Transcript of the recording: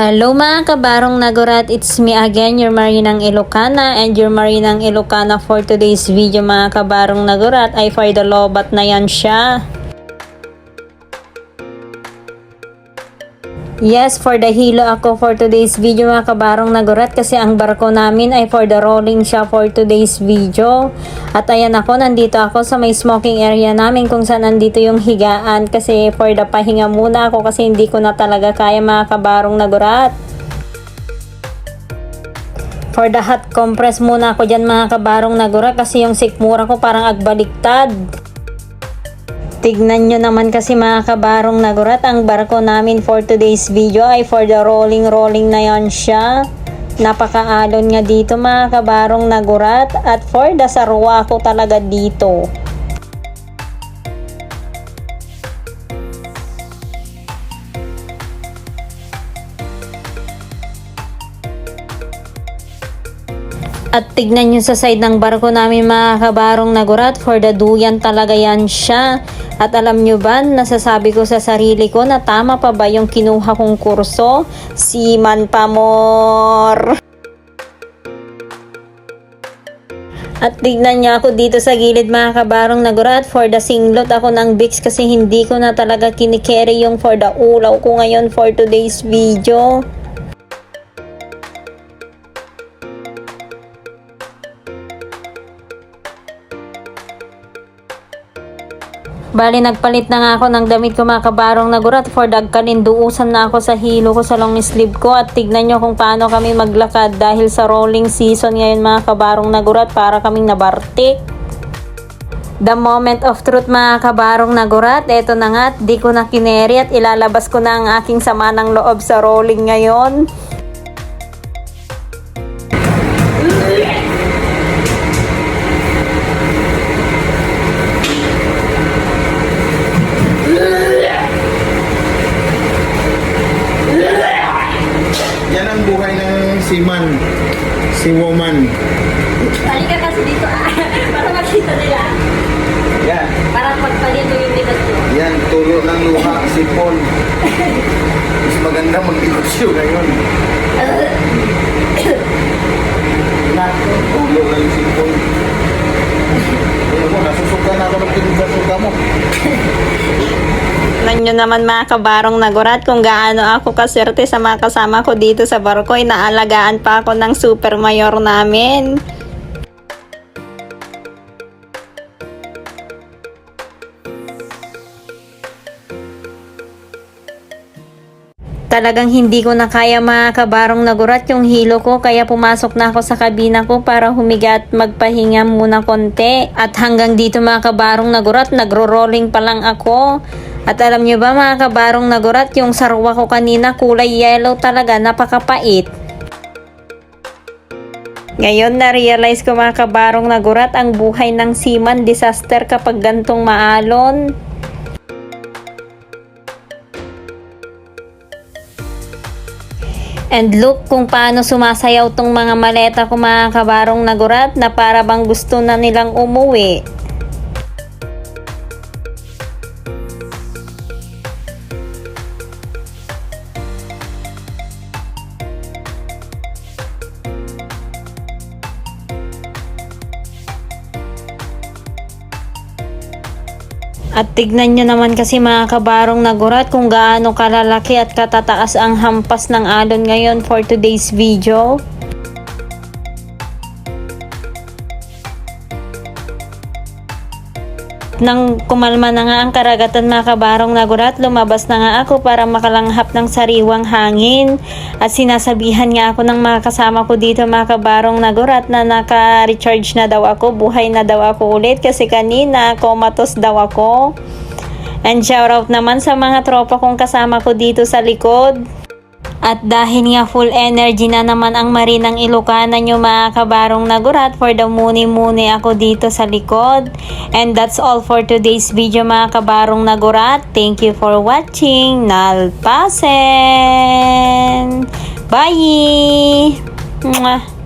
Hello mga kabarong nagurat, it's me again, your Marinang Ilocana, and your Marinang Ilocana for today's video mga kabarong nagurat ay for the lobat na yan siya. Yes, for the hilo ako for today's video mga kabarong nagurat kasi ang barko namin ay for the rolling siya for today's video. At ayan ako, nandito ako sa may smoking area namin kung saan nandito yung higaan kasi for the pahinga muna ako kasi hindi ko na talaga kaya mga kabarong nagurat. For the hot compress muna ako dyan mga kabarong nagurat kasi yung sikmura ko parang agbaliktad. Tignan nyo naman kasi mga kabarong nagurat, ang barko namin for today's video ay for the rolling na yan siya. Napakaalon nga dito mga kabarong nagurat at for the sarwa ko talaga dito. At tignan nyo sa side ng barko namin mga kabarong nagurat, for the duyan talaga yan siya. At alam nyo ba, nasasabi ko sa sarili ko na tama pa ba yung kinuha kong kurso? Seaman pa more! At tignan nyo ako dito sa gilid mga kabarong nagurat, for the singlot ako ng Vicks kasi hindi ko na talaga kinikerry yung for the ulaw ko ngayon for today's video. Bali nagpalit na nga ako ng damit ko mga kabarong nagurat for dagkalinduusan na ako sa hilo ko sa long sleeve ko at tignan nyo kung paano kami maglakad dahil sa rolling season ngayon mga kabarong nagurat para kaming nabartik. The moment of truth mga kabarong nagurat, eto na nga, di ko na kineri at ilalabas ko na ang aking sama ng loob sa rolling ngayon. Yan ang buhay ng seaman, si woman. Balik ka kasi dito para makita nila. Yan. Para pagpalito yung bigat ko. Yan, tulo ng luha, sipon. Mas maganda mag-negosyo ngayon. Tulo ng sipon. Ano mo, nasusuka na ako ng pinagsusuka mo. Tignan nyo naman mga kabarong nagurat kung gaano ako kaswerte sa mga kasama ko dito sa barko ay naalagaan pa ako ng super mayor namin. Talagang hindi ko na kaya mga kabarong nagurat yung hilo ko kaya pumasok na ako sa kabina ko para humiga at magpahinga muna konti. At hanggang dito mga kabarong nagurat, nagro-rolling pa lang ako. At alam nyo ba mga kabarong nagurat, yung sarwa ko kanina kulay yellow talaga, napakapait. Ngayon na-realize ko mga kabarong nagurat, ang buhay ng seaman disaster kapag gantong maalon. And look kung paano sumasayaw tong mga maleta ko mga kabarong nagurat na para bang gusto na nilang umuwi. At tignan nyo naman kasi mga kabarong nagurat kung gaano kalalaki at katataas ang hampas ng alon ngayon for today's video. Nang kumalma na nga ang karagatan mga kabarong nagurat, lumabas na nga ako para makalanghap ng sariwang hangin. At sinasabihan nga ako ng mga kasama ko dito mga kabarong nagurat na naka-recharge na daw ako, buhay na daw ako ulit kasi kanina comatose daw ako. And shoutout naman sa mga tropa kong kasama ko dito sa likod. At dahil nga full energy na naman ang Marinang Ilocana nyo mga kabarong nagurat, for the muni ako dito sa likod. And that's all for today's video mga kabarong nagurat. Thank you for watching. Nalpasen! Bye! Mwah!